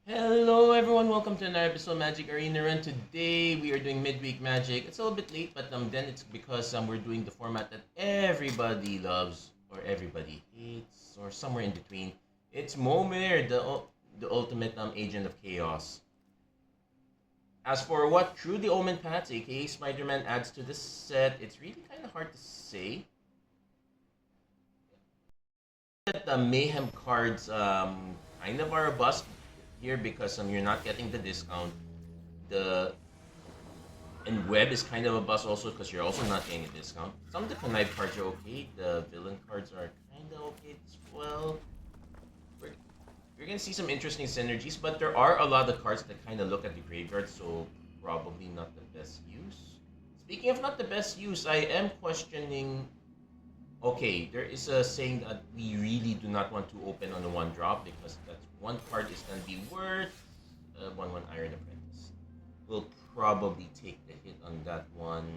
Hello everyone, welcome to another episode of Magic Arena Run. Today we are doing Midweek Magic. It's a little bit late, but then it's because we're doing the format that everybody loves or everybody hates or somewhere in between. It's Momir, the ultimate agent of chaos. As for what True the Omen Pats, aka Spider-Man, adds to this set, it's really kind of hard to say. The Mayhem cards kind of are a bust here because you're not getting the discount. The and Web is kind of a bust also because you're also not getting a discount. Some of the connive cards are okay. The villain cards are kind of okay as well. You're gonna see some interesting synergies, but there are a lot of cards that kind of look at the graveyard, so probably not the best use. Speaking of not the best use, I am questioning. Okay, there is a saying that we really do not want to open on the one drop because that one card is going to be worth 1/1 Iron Apprentice. We'll probably take the hit on that one.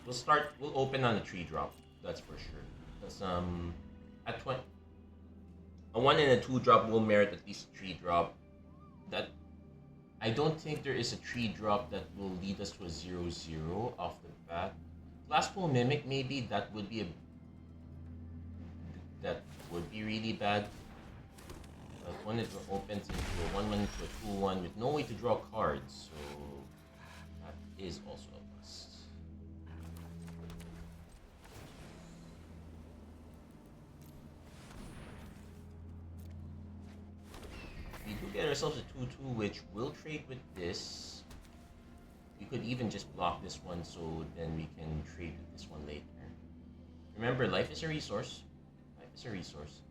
We'll open on a 3 drop, that's for sure. Because at 20, a 1 and a 2 drop will merit at least 3 drop. That I don't think there is a 3 drop that will lead us to a 0/0 off the bat. Glasspool Mimic, maybe that would be really bad. But when it opens into a 1/1 into a 2/1 with no way to draw cards, so that is also a bust. We do get ourselves a 2/2, which will trade with this. We could even just block this one so then we can trade with this one later. Remember, life is a resource. Life is a resource.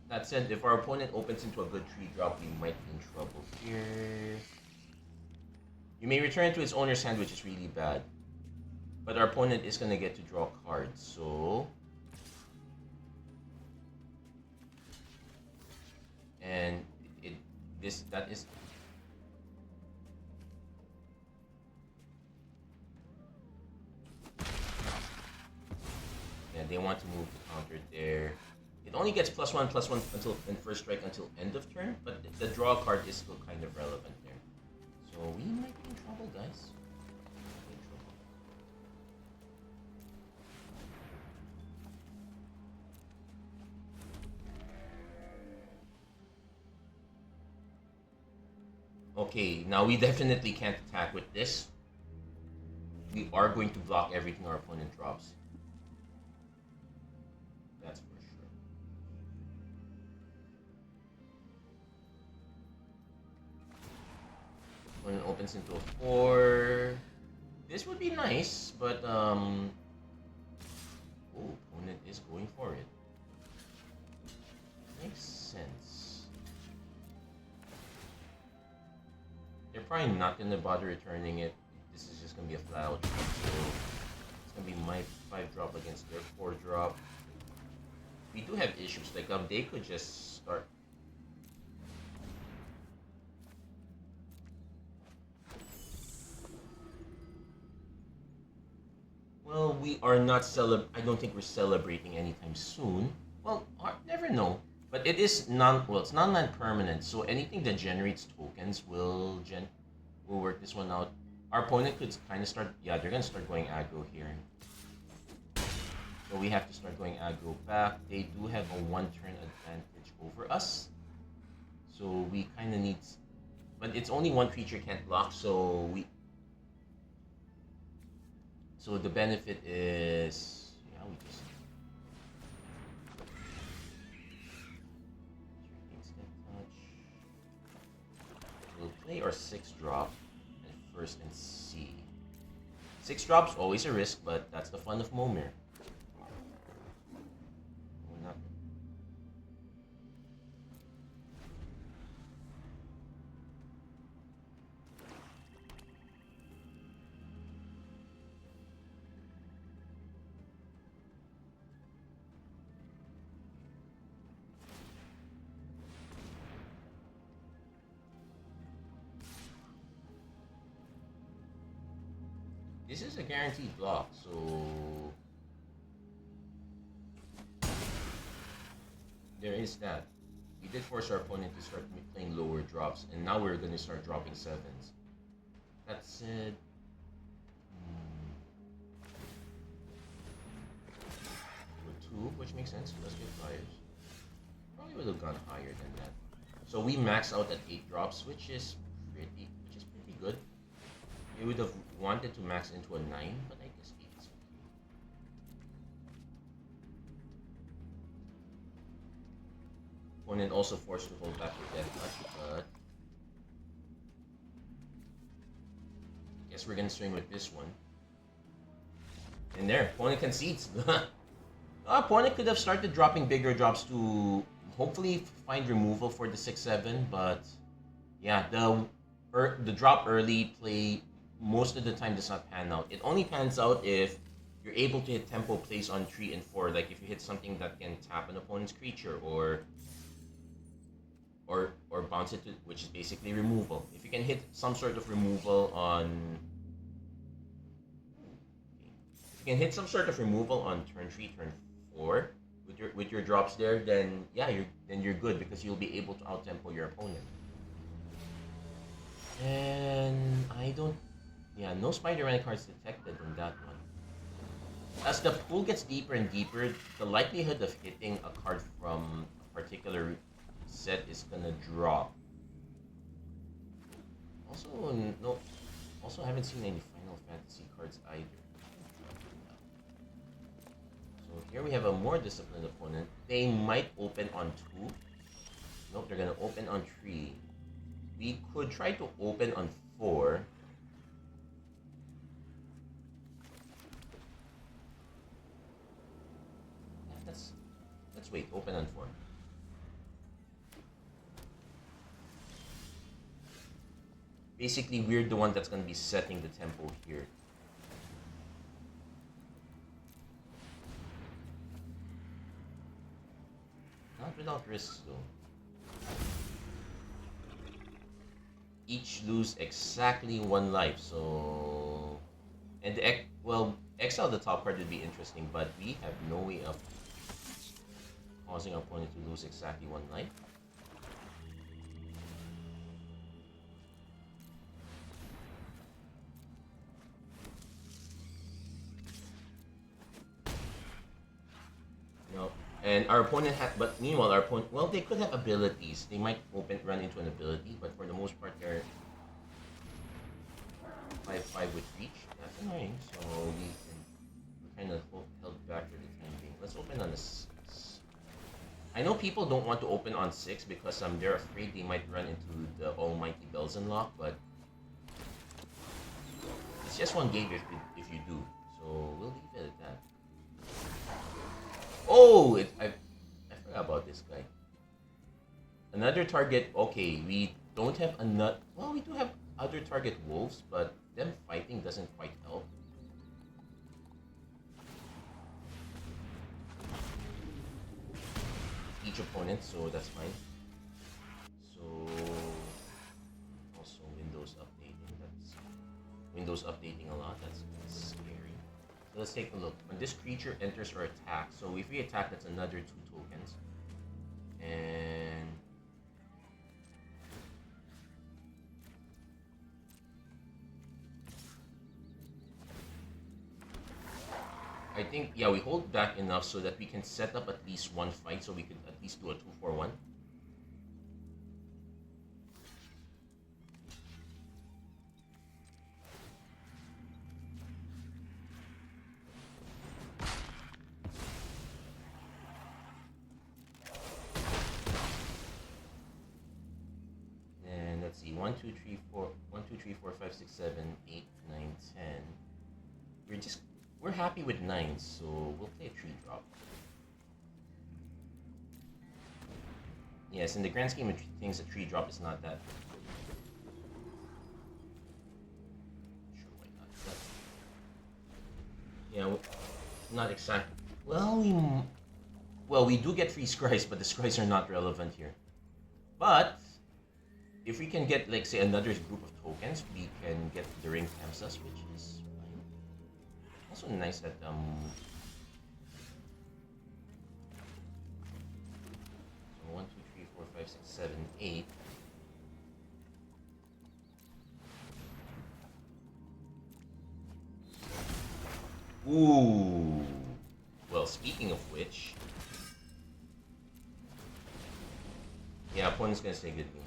That said, if our opponent opens into a good 3 drop, we might be in trouble here. You may return to its owner's hand, which is really bad. But our opponent is going to get to draw cards, so... And that is... Yeah, they want to move the counter there. It only gets +1/+1 until in first strike until end of turn, but the draw card is still kind of relevant there. So we might be in trouble, guys. Okay, now we definitely can't attack with this. We are going to block everything our opponent drops. That's for sure. When it opens into a 4, this would be nice, but opponent is going for it. Makes sense. They're probably not gonna bother returning it. This is just gonna be a flat out. So it's gonna be my 5 drop against their 4 drop. We do have issues, like they could just start. Well, we are not I don't think we're celebrating anytime soon. Well, never know. But it is it's non-land permanent, so anything that generates tokens will work this one out. Our opponent could kind of start, yeah, they're gonna start going aggro here. So we have to start going aggro back. They do have a 1-turn advantage over us. So we kind of need... But it's only one creature can't block, so So the benefit is... Yeah, we just... Instant touch. We'll play our 6 drop at first and see. 6 drops, always a risk, but that's the fun of Momir. This is a guaranteed block, so there is that. we did force our opponent to start playing lower drops, and now we're gonna start dropping sevens. That said, we're two, which makes sense. Let's get flyers. Probably would have gone higher than that. So we max out at 8 drops, which is pretty good. We would have wanted to max into a 9, but I guess 8 is okay. Opponent also forced to hold back with Death Touch, but guess we're gonna swing with this one. And there, opponent concedes. Opponent could have started dropping bigger drops to hopefully find removal for the 6-7, but yeah, the drop early play most of the time does not pan out. It only pans out if you're able to hit tempo plays on 3 and 4, like if you hit something that can tap an opponent's creature or bounce it to, which is basically removal. If you can hit some sort of removal on turn 3, turn 4 with your drops there, then yeah, you're good because you'll be able to out-tempo your opponent. And no Spider-Man cards detected in that one. As the pool gets deeper and deeper, the likelihood of hitting a card from a particular set is gonna drop. Also haven't seen any Final Fantasy cards either. So here we have a more disciplined opponent. They might open on 2. Nope, they're gonna open on 3. We could try to open on 4. Let's wait, open on 4. Basically, we're the one that's going to be setting the tempo here. Not without risks, though. Each lose exactly 1 life, so... And exile the top card would be interesting, but we have no way of causing our opponent to lose exactly 1 life. No, and our opponent but meanwhile our opponent, well, they could have abilities. They might run into an ability, but for the most part they're 5/5 with reach. That's annoying, so we're kind of held back for the time being. Let's open on this. I know people don't want to open on 6 because they're afraid they might run into the almighty Bells and Lock, but it's just 1 game if you do. So we'll leave it at that. Oh, I forgot about this guy. Another target. Okay, we don't have another. Well, we do have other target wolves, but them fighting doesn't quite help. Each opponent, so that's fine. So also Windows updating. That's Windows updating a lot. That's scary. So let's take a look. When this creature enters or attacks, so if we attack, that's another 2 tokens. And I think, yeah, we hold back enough so that we can set up at least 1 fight, so we could at least do a 2-4-1. And let's see, 1, 2, 3, 4, 1, 2, 3, 4, 5, 6, 7, 8, 9, 10. We're happy with 9s, so we'll play a 3-drop. Yes, in the grand scheme of things, a 3-drop is not that. Sure, why not? But, yeah, not exactly. Well, we do get free scries, but the scries are not relevant here. But if we can get, like, say, another group of tokens, we can get the ring Kamsas, which is fine. Also nice that so 1, 2, 3, 4, 5, 6, 7, 8. Ooh. Well, speaking of which, yeah, opponent's gonna say good game.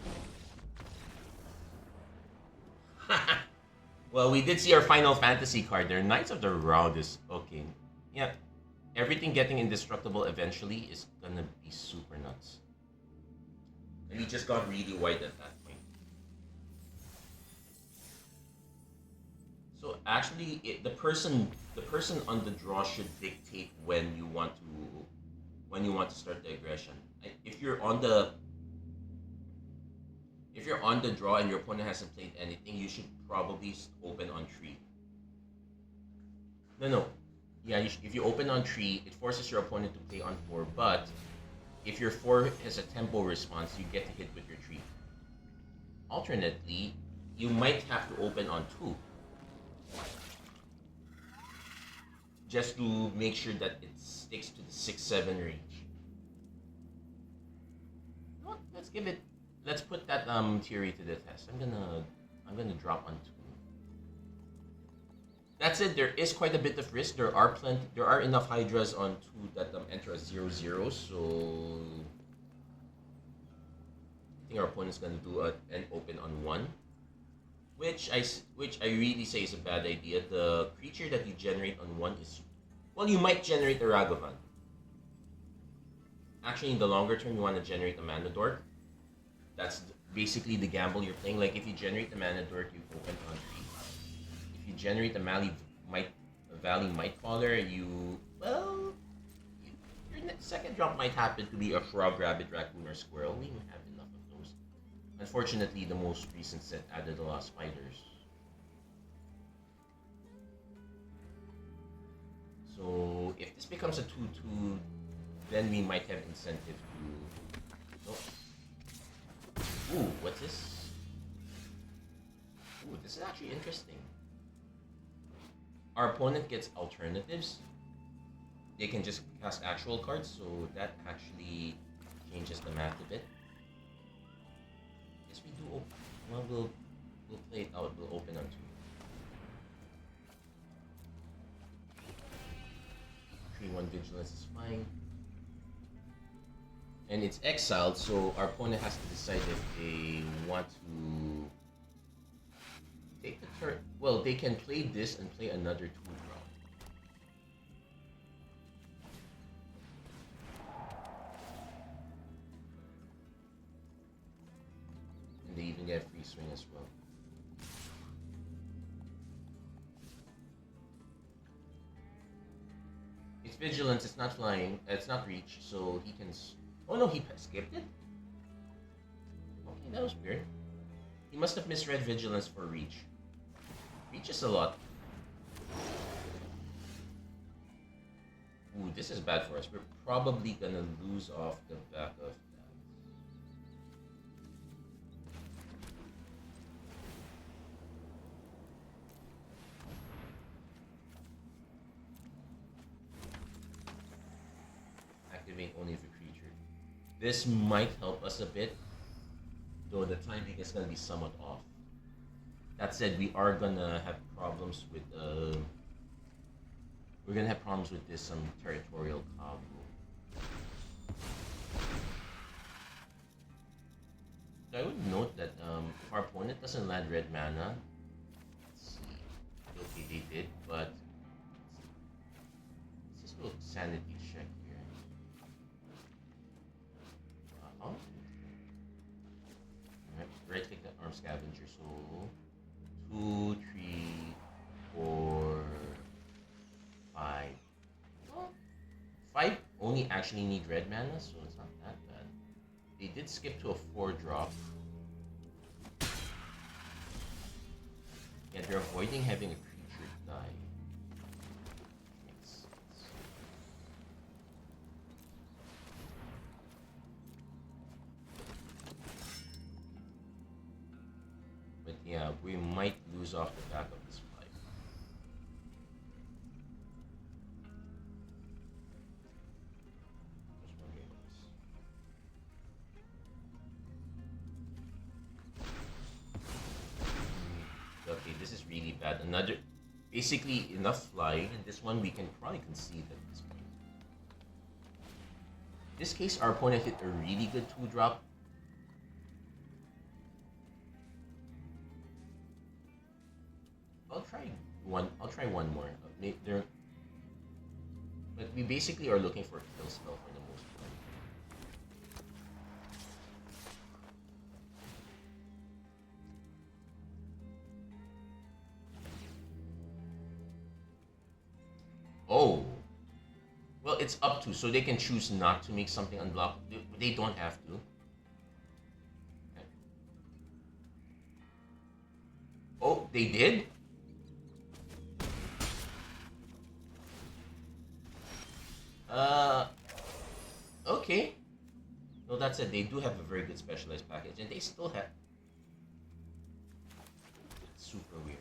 Well, we did see our Final Fantasy card there. Knights of the Round is okay. Yeah, everything getting indestructible eventually is gonna be super nuts. And he just got really wide at that point. So actually, the person on the draw should dictate when you want to start the aggression. If you're on the draw and your opponent hasn't played anything, you should probably open on tree. No. Yeah, if you open on tree, it forces your opponent to play on 4. But if your 4 has a tempo response, you get to hit with your tree. Alternately, you might have to open on 2. Just to make sure that it sticks to the 6-7 range. Well, let's put that theory to the test. I'm gonna drop on 2. That said, there is quite a bit of risk. There are enough Hydras on 2 that enter as 0-0, so I think our opponent's gonna do an open on 1. Which I really say is a bad idea. The creature that you generate on 1 is... Well, you might generate a Ragavan. Actually, in the longer term, you want to generate a Mana Dork. That's basically the gamble you're playing. Like, if you generate a Mana Dork, you open on 3. If you generate a Valley Mightfaller, your second drop might happen to be a Frog, Rabbit, Raccoon, or Squirrel. We have enough of those. Unfortunately, the most recent set added a lot of spiders. So if this becomes a 2-2, then we might have incentive to... Oh. Ooh, what's this? Ooh, this is actually interesting. Our opponent gets alternatives. They can just cast actual cards, so that actually changes the math a bit. Yes, we do. Well, we'll play it out. We'll open on 2. 3-1 Vigilance is fine. And it's exiled, so our opponent has to decide if they want to take the turn. Well, they can play this and play another 2-drop. And they even get free swing as well. It's Vigilance, it's not flying, it's not reach, so he can... Oh no, he skipped it? Okay, that was weird. He must have misread Vigilance for reach. Reach is a lot. Ooh, this is bad for us. We're probably gonna lose off the back of that. Activate only if a creature. This might help us a bit, though the timing is gonna be somewhat off. That said, we are gonna have problems with this territorial combo. So I would note that if our opponent doesn't land red mana, let's see. Okay, they did, but let's just do a sanity check here. Right click that arm scavenger, so 2, 3, 4, 5. Well, 5 only actually need red mana, so it's not that bad. They did skip to a 4-drop. Yeah, they're avoiding having a creature die. Makes sense. But yeah, we might lose off the back of this 5. bad. Another, basically enough flying, and this one we can probably concede at this point. In this case, our opponent hit a really good 2-drop. I'll try one more. But we basically are looking for a kill spell for the most part. Oh. Well, it's up to, so they can choose not to make something unblock. They don't have to. Okay. Oh, they did? Okay. No, that said, they do have a very good specialized package, and they still have... It's super weird.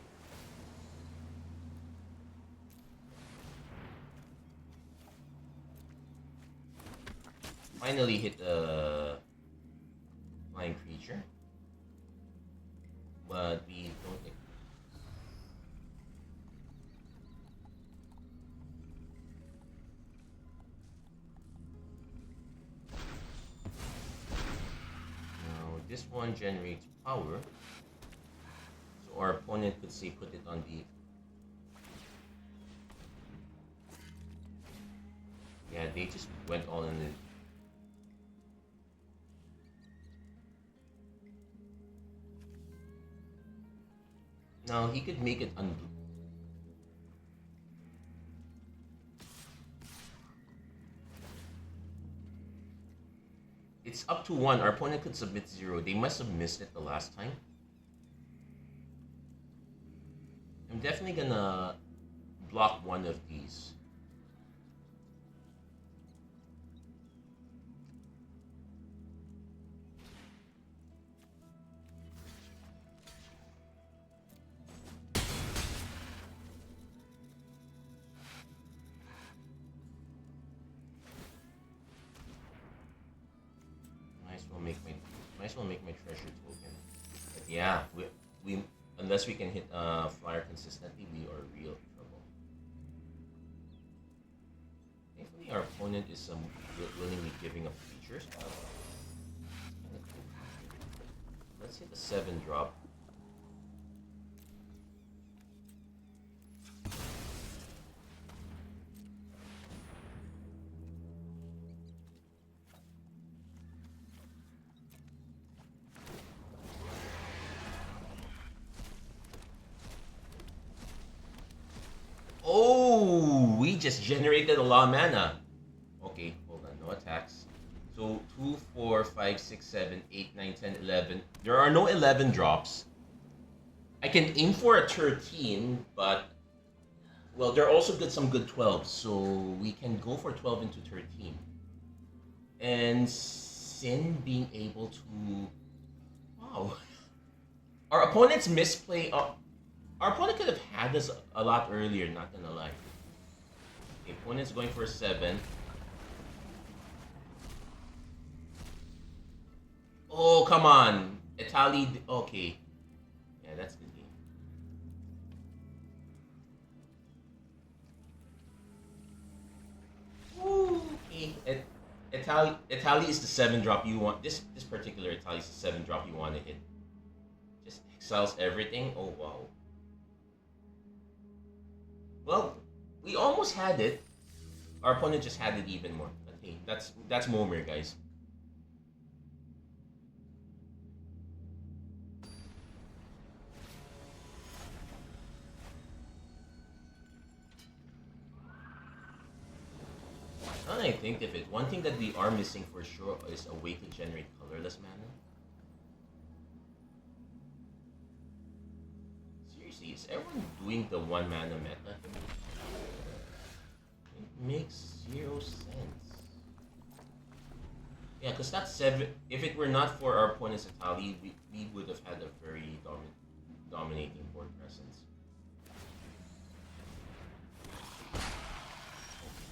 Finally hit a flying creature, but we don't think. Now this one generates power, so our opponent could say put it on the. Yeah, they just went all in it. Now he could make it undo. It's up to 1. Our opponent could submit 0. They must have missed it the last time. I'm definitely gonna block one of these. Might as well make my treasure token. But yeah, we unless we can hit flyer consistently, we are in real trouble. Thankfully, our opponent is willingly giving up features. Let's hit the 7-drop. Oh, we just generated a lot of mana. Okay, hold on, no attacks. So 2, 4, 5, 6, 7, 8, 9, 10, 11. There are no 11 drops. I can aim for a 13, but well, there are also some good 12s, so we can go for 12 into 13. And Sin being able to, wow, our opponent's misplay. Our opponent could have had this a lot earlier, not gonna lie. The opponent's going for a 7. Oh, come on. Italy, okay. Yeah, that's good game. Ooh, okay. Italy is the 7-drop you want. This particular Italy is the 7-drop you want to hit. Just exiles everything. Oh, wow. Well, we almost had it. Our opponent just had it even more. But hey, that's Momir, guys. And I think if one thing that we are missing for sure is a way to generate colorless mana. Is everyone doing the 1 mana meta? It makes 0 sense. Yeah, because that's 7. If it were not for our opponent's Italy, we would have had a very dominating board presence.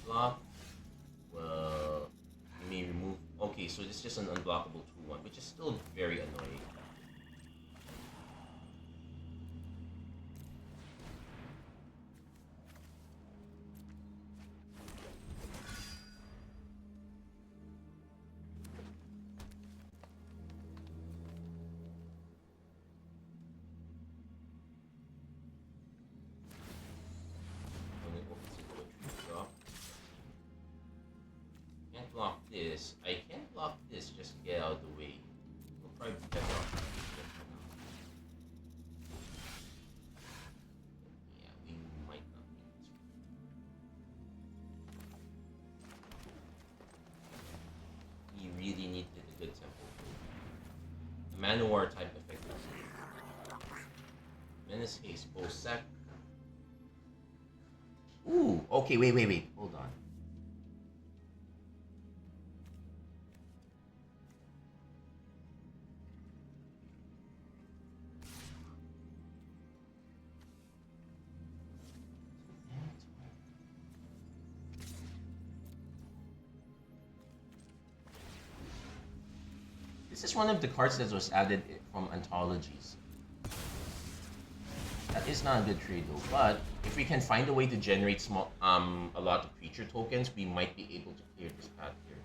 Block. Well, we may remove. Okay, so it's just an unblockable 2/1, which is still very annoying. is I can block this just to get out of the way. We'll probably get off that for now. Yeah, we might not make this. We really need a good tempo. The Manowar type effect. Menace haste, bow sec. Ooh, okay, wait. Hold on. This is one of the cards that was added from anthologies. That is not a good trade though, but if we can find a way to generate small, a lot of creature tokens, we might be able to clear this path here.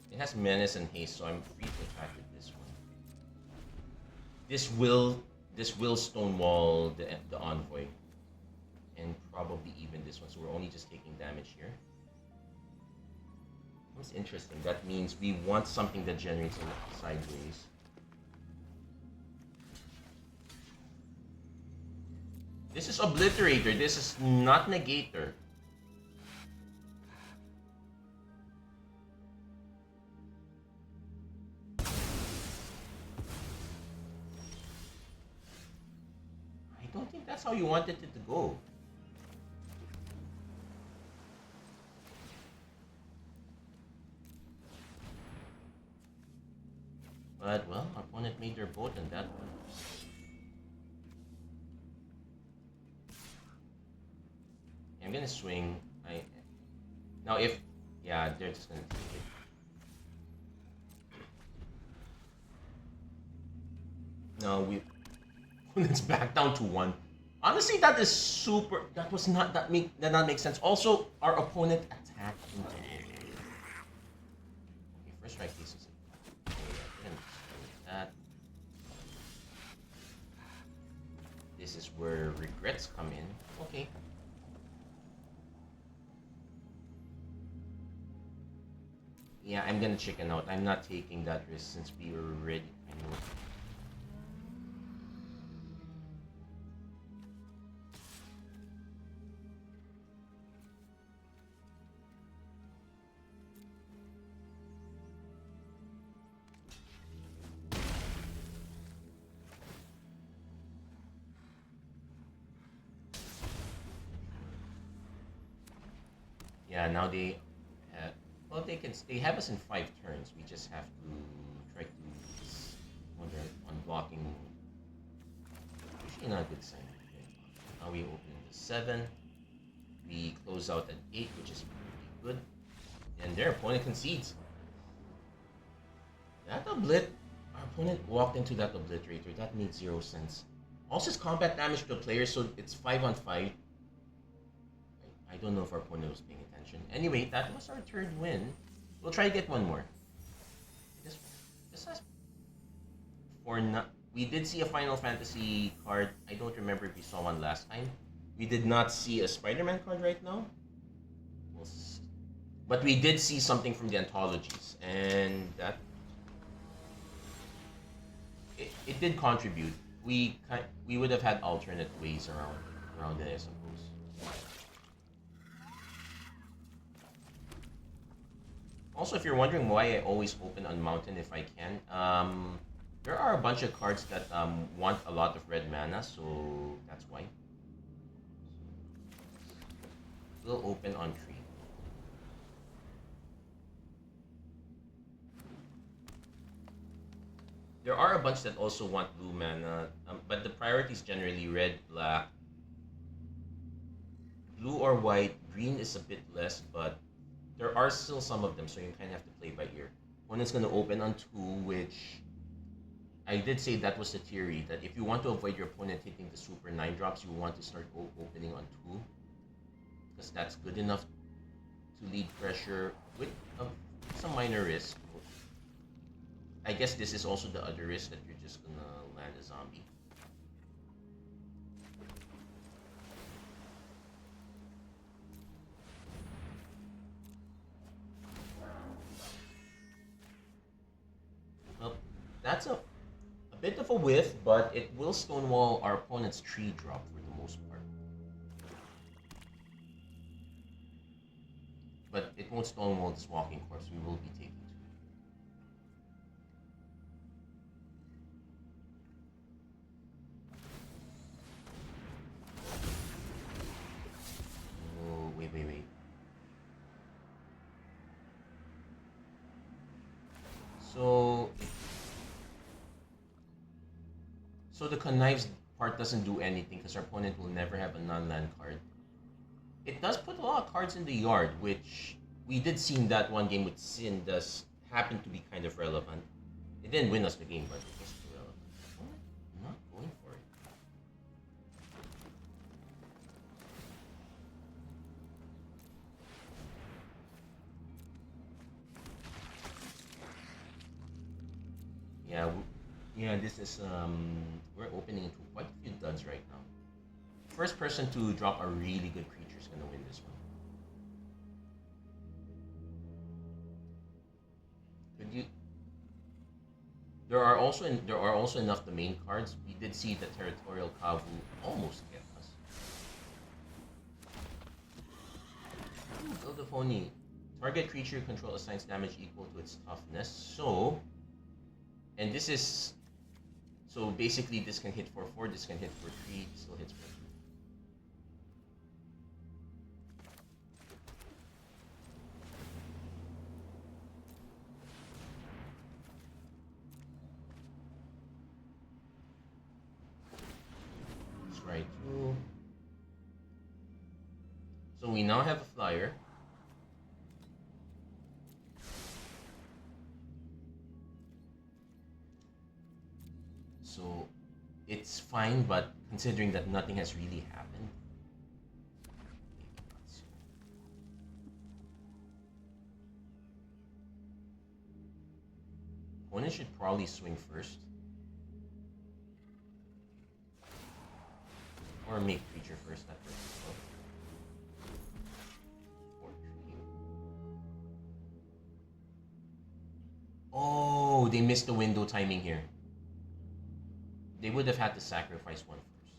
It has menace and haste, so I'm free to attack with this one. This will stonewall the envoy, and probably even this one. So we're only just taking damage here. That's interesting. That means we want something that generates sideways. This is Obliterator. This is not Negator. I don't think that's how you wanted it to go. But, well, our opponent made their boat on that one. I'm gonna swing. Now if... Yeah, they're just gonna take it. No, it's back down to 1. Honestly, that is super. That was not that not make sense. Also, our opponent attacked into it. Okay, first strike cases. That. This is where regrets come in. Okay. Yeah, I'm gonna chicken out. I'm not taking that risk since we were ready. I know. Yeah, now they have, well, they have us in 5 turns. We just have to try to wonder on blocking. Usually not a good sign. Okay. Now we open the 7. We close out at 8, which is pretty good. And their opponent concedes. That our opponent walked into that Obliterator. That made 0 sense. Also, it's combat damage to the player, so it's 5 on 5. I don't know if our opponent was paying attention. Anyway, that was our 3rd win. We'll try to get one more. This has we did see a Final Fantasy card. I don't remember if we saw one last time. We did not see a Spider-Man card right now. We'll see. But we did see something from the anthologies, and that it did contribute. We would have had alternate ways around it, I suppose. Also, if you're wondering why I always open on Mountain if I can, there are a bunch of cards that want a lot of red mana, so that's why. We'll open on Tree. There are a bunch that also want blue mana, but the priority is generally red, black, blue or white. Green is a bit less, but there are still some of them, so you kind of have to play by ear. Opponent's going to open on 2, which I did say that was the theory, that if you want to avoid your opponent hitting the super 9 drops, you want to start opening on 2, because that's good enough to lead pressure with some minor risk. I guess this is also the other risk, that you're just gonna land a zombie. Well, that's a bit of a whiff, but it will stonewall our opponent's tree drop for the most part. But it won't stonewall this walking corpse. We will be taking 2. Oh, wait. So the connives part doesn't do anything because our opponent will never have a non-land card. It does put a lot of cards in the yard, which we did see in that one game with Sin does happen to be kind of relevant. It didn't win us the game, but it was relevant. I'm not going for it. Yeah, this is we're opening into quite a few duds right now. First person to drop a really good creature is gonna win this one. Could you? There are also enough domain cards. We did see the territorial Kavu almost get us. Build a pony. Target creature you control assigns damage equal to its toughness. So, and this is so basically this can hit for 4, this can hit for 3, it still hits for 3. That's right. So we now have a flyer. So it's fine, but considering that nothing has really happened, opponent should probably swing first. Or make creature first, that works as well. Oh, they missed the window timing here. They would have had to sacrifice one first.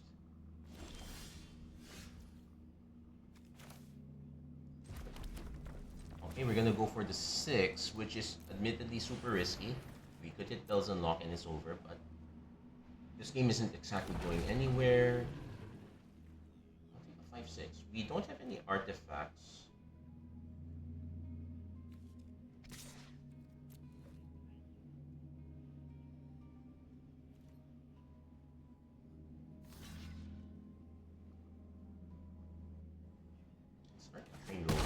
Okay, we're gonna go for the 6, which is admittedly super risky. We could hit Bells Unlock and it's over, but this game isn't exactly going anywhere. I'll take a 5/6. We don't have any artifacts. Start the train roll.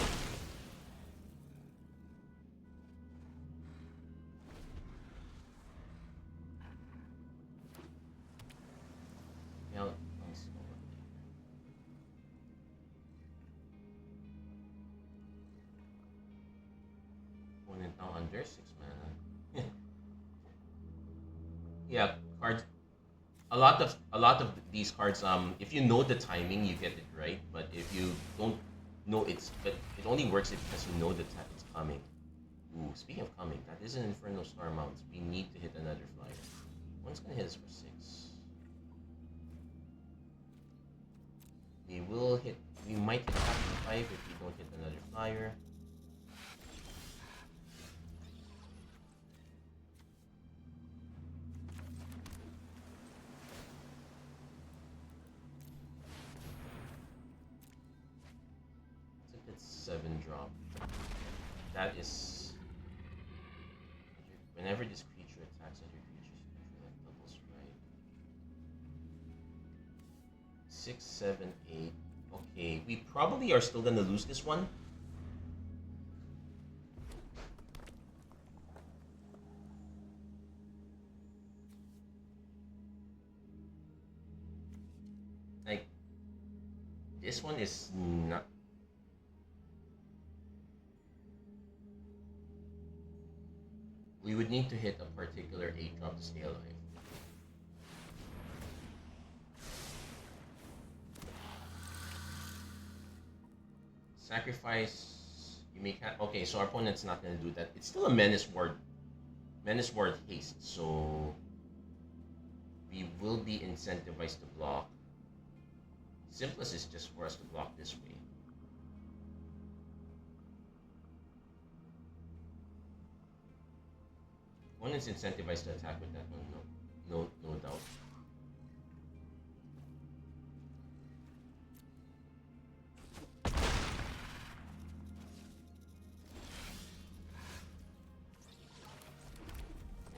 Yeah, let's go. Opponent now under 6 mana. Yeah, cards. A lot of these cards. If you know the timing, you get it right. But if you don't know but it only works because you know that it's coming. Ooh, speaking of coming, that is an Inferno Star Mount. We need to hit another flyer. One's gonna hit us for 6. We will hit. We might hit after 5 if we don't hit another flyer. It's 7 drop. That is. Whenever this creature attacks other creatures, that doubles, right? 6, 7, 8. Okay, we probably are still gonna lose this one. Like, this one is not. We would need to hit a particular 8 drop to stay alive. Sacrifice. You make okay, so our opponent's not gonna do that. It's still a menace ward haste, so we will be incentivized to block. Simplest is just for us to block this way. Opponent's incentivized to attack with that one, no doubt.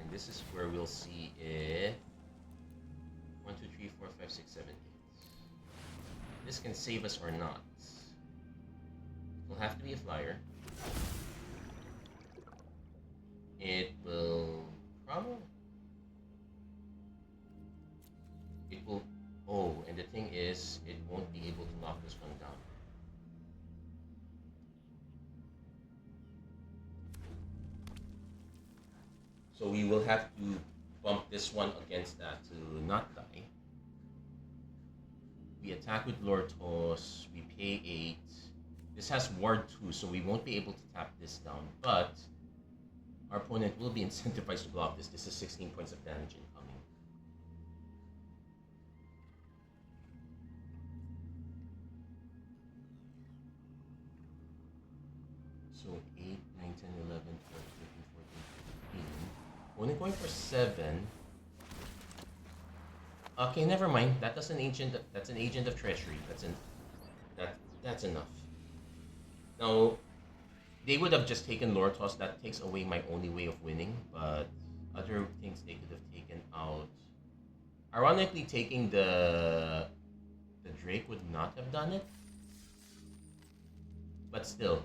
And this is where we'll see if 1, 2, 3, 4, 5, 6, 7, 8. This can save us or not. It'll have to be a flyer. It will probably. It will. Oh, and the thing is, it won't be able to lock this one down. So we will have to bump this one against that to not die. We attack with Lord Toss, we pay 8. This has Ward 2, so we won't be able to tap this down, but our opponent will be incentivized to block this. This is 16 points of damage incoming. So 8, 9, 10, 11, 12, 13, 14, 15. Only going for 7. Okay, never mind. That's an agent of treachery. That's enough. Now, they would have just taken Lord Toss. That takes away my only way of winning, but other things they could have taken out. Ironically, taking the Drake would not have done it. But still,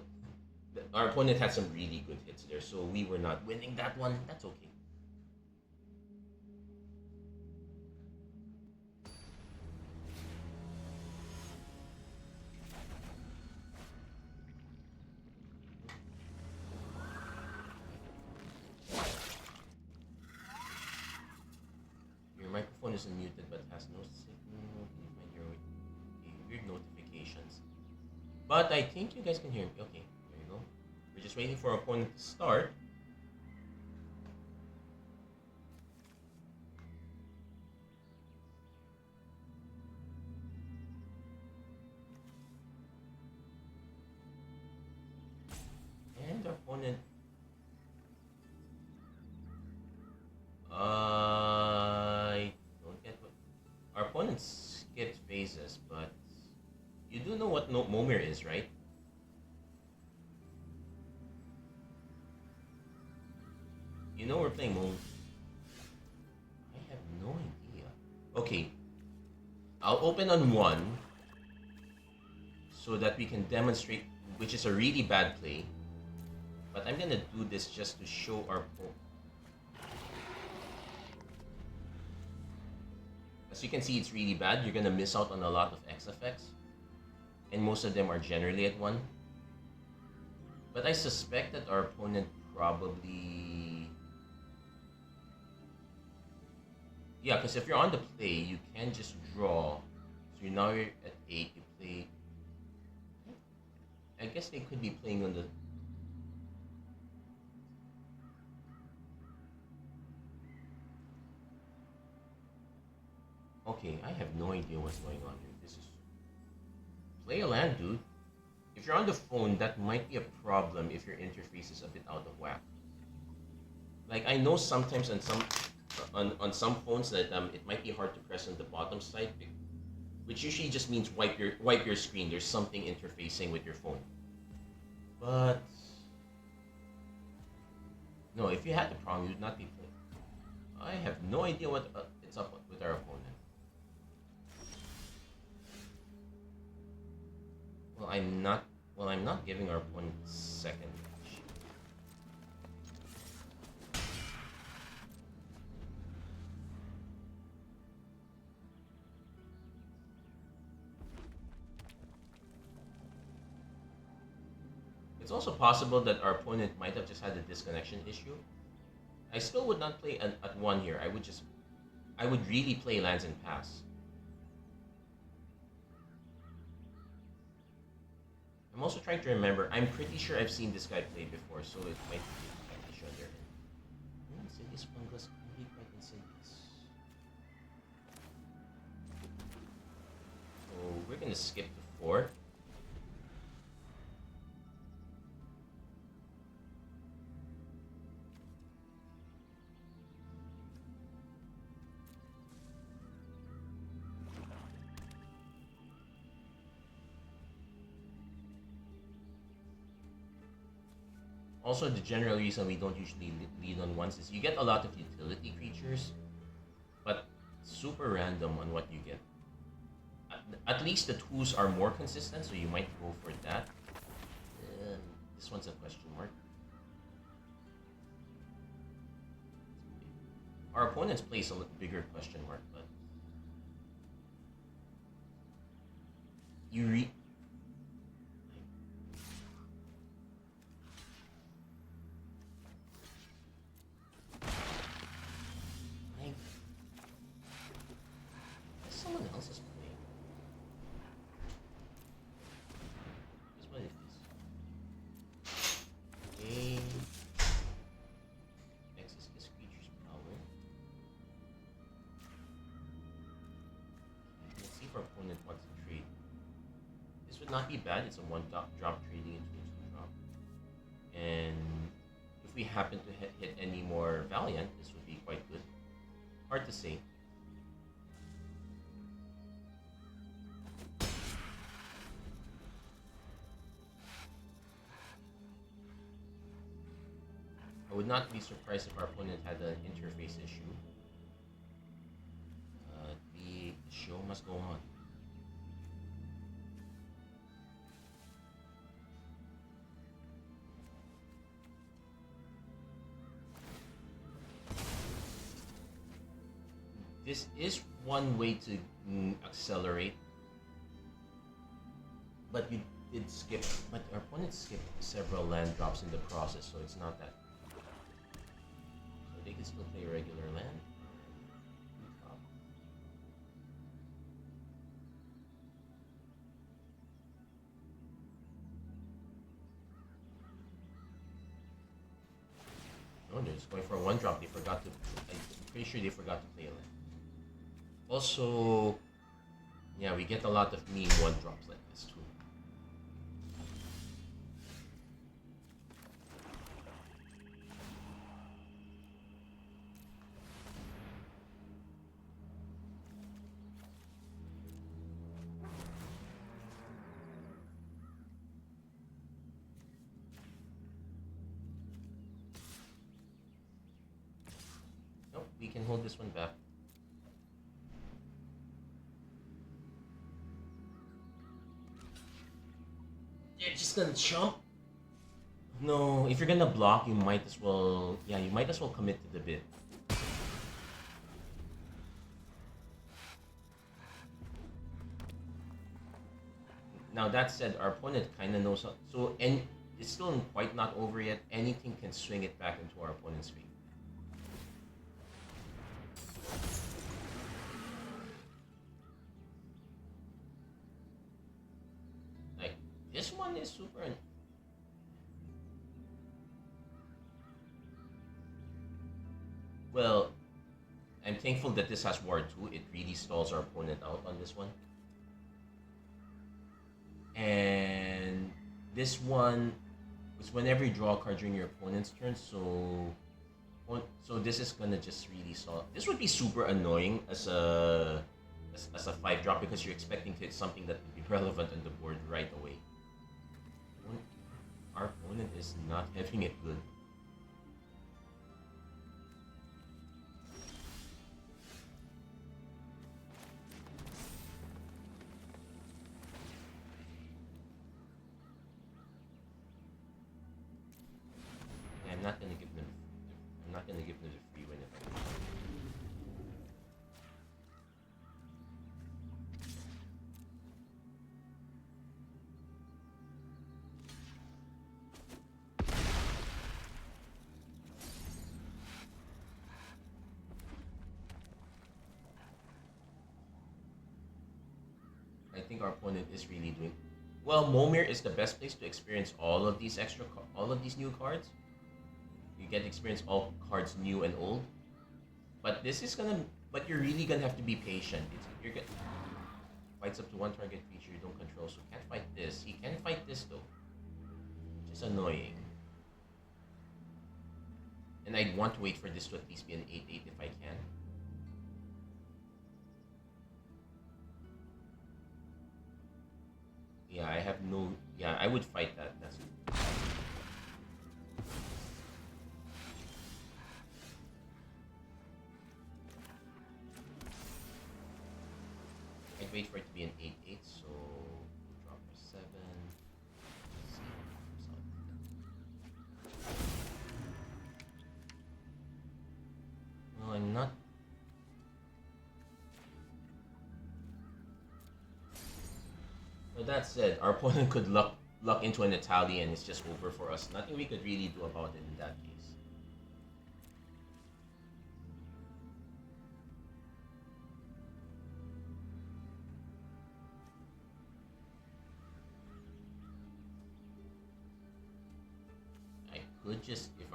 our opponent had some really good hits there, so we were not winning that one. That's okay. Microphone is unmuted but has no signal. Please mind your weird notifications. But I think you guys can hear me. Okay, there you go. We're just waiting for our opponent to start. And our opponent. I don't get what our opponents get phases, but you do know what Momir is, right? You know we're playing Momir. I have no idea. Okay, I'll open on 1 so that we can demonstrate, which is a really bad play. But I'm gonna do this just to show our opponent. As you can see, it's really bad. You're gonna miss out on a lot of X effects, and most of them are generally at 1. But I suspect that our opponent probably, yeah, because if you're on the play, you can just draw. So now you're at 8. You play. I guess they could be playing on the. Okay, I have no idea what's going on here. This is... Play a land, dude. If you're on the phone, that might be a problem if your interface is a bit out of whack. Like, I know sometimes on some phones that it might be hard to press on the bottom side, which usually just means wipe your screen. There's something interfacing with your phone. But no, if you had the problem, you'd not be playing. I have no idea what it's up with our opponent. I'm not. Well, I'm not giving our opponent second. It's also possible that our opponent might have just had a disconnection issue. I still would not play at one here. I would really play lands and pass. I'm also trying to remember. I'm pretty sure I've seen this guy play before, so it might be a issue on their end. Insidious fungus can be quite insidious. So we're gonna skip to 4. Also, the general reason we don't usually lead on ones is you get a lot of utility creatures, but super random on what you get. At least the 2s are more consistent, so you might go for that. This one's a question mark. Our opponent's place a little bigger question mark, but you someone else is playing. Here's what it is. Game. Access this creature's power. Let's see if our opponent wants to trade. This would not be bad. It's a 1-drop trading into a 2-drop. And if we happen to hit any more Valiant, this would be quite good. Hard to say. I would not be surprised if our opponent had an interface issue. The show must go on. This is one way to accelerate, but you did skip. But our opponent skipped several land drops in the process, so it's not that. So they can still play a regular land. No, they're just going for a 1-drop. They forgot to. I'm pretty sure they forgot to play a land. Also, yeah, we get a lot of meme 1-drops like this too. Nope, we can hold this one back. They're just gonna jump. No, if you're gonna block, you might as well. Yeah, you might as well commit to the bid. Now that said, our opponent kind of knows how. So, and it's still quite not over yet. Anything can swing it back into our opponent's favor. Like this one is super. Well, I'm thankful that this has War 2. It really stalls our opponent out on this one. And this one is whenever you draw a card during your opponent's turn, so this is gonna just really stall. This would be super annoying as a 5-drop because you're expecting to hit something that would be relevant on the board right away. Our opponent is not having it good. I'm not gonna give them. I'm not gonna give them the free win if I can. I think our opponent is really doing well. Momir is the best place to experience all of these all of these new cards. You get to experience all cards new and old. But this is gonna. But you're really gonna have to be patient. You're gonna fights up to one target creature you don't control, so can't fight this. He can fight this though, which is annoying. And I'd want to wait for this to at least be an 8/8 if I can. Yeah, I have no. Yeah, I would fight that. That's. I'd wait for it to be an 8/8, so drop for 7. Let's see what comes out. No, I'm not. So that said, our opponent could luck into an Italian. It's just over for us. Nothing we could really do about it in that case. I could just, if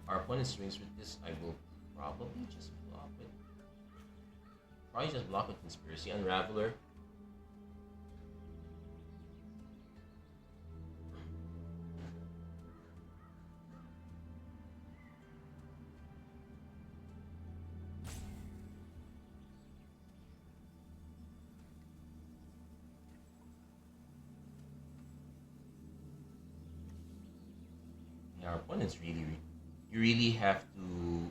our opponent swings with this, I will probably just block it. Probably just block with Conspiracy Unraveler. Our opponents really, you really have to.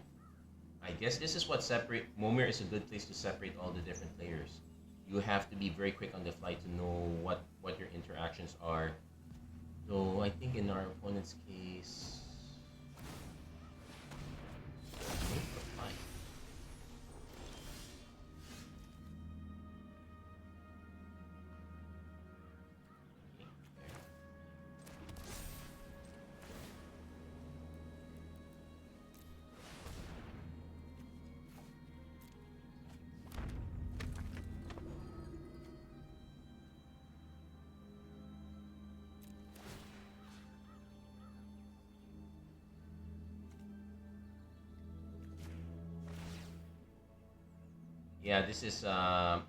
I guess this is what separate. Momir is a good place to separate all the different players. You have to be very quick on the fly to know what your interactions are. So I think in our opponent's case, wait for fine. Yeah, this is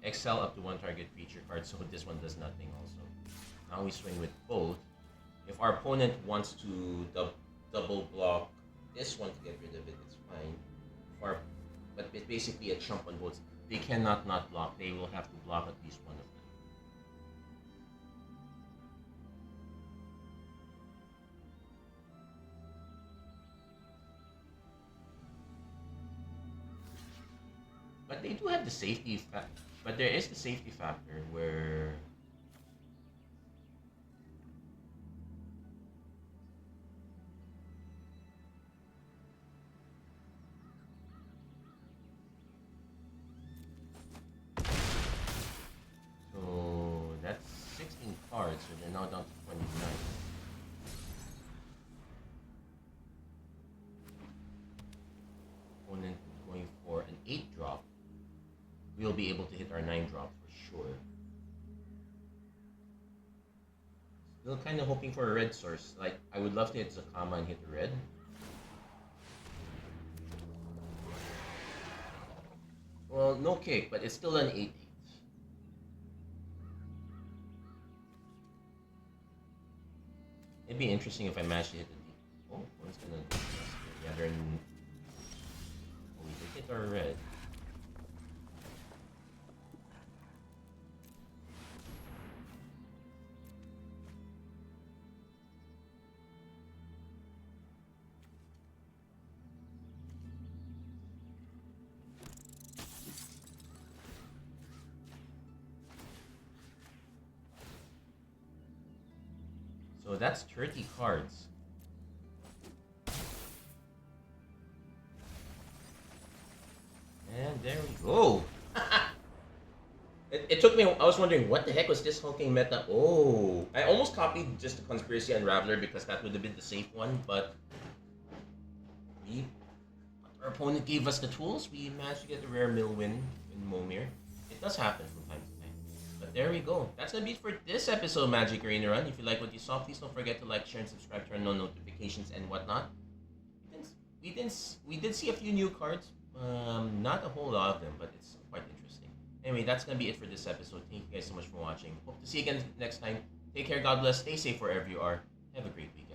excel up to one target creature card, so this one does nothing also. Now we swing with both. If our opponent wants to double block this one to get rid of it, it's fine. But it's basically a chump on both. They cannot not block. They will have to block at least one of them. But they do have the safety but there is the safety factor where so that's 16 cards, so they're now down to 29. Opponent going for an 8 drop. We'll be able to hit our 9 drop for sure. Still kind of hoping for a red source. Like, I would love to hit Zakama and hit the red. Well, no kick, but it's still an 8/8. It'd be interesting if I managed to hit the D. Oh, one's gonna. Yeah, they're in. Oh, we did hit our red. So that's 30 cards. go. It took me. I was wondering what the heck was this hulking meta. Oh, I almost copied just the Conspiracy Unraveler because that would have been the safe one, but we, our opponent gave us the tools. We managed to get a rare mill win in Momir. It does happen from time to time. But there we go. That's gonna be it for this episode of Magic Arena Run. If you like what you saw, please don't forget to like, share, and subscribe, turn on notifications and whatnot. We did see a few new cards. Not a whole lot of them, but it's quite interesting. Anyway, that's gonna be it for this episode. Thank you guys so much for watching. Hope to see you again next time. Take care, God bless, stay safe wherever you are. Have a great week.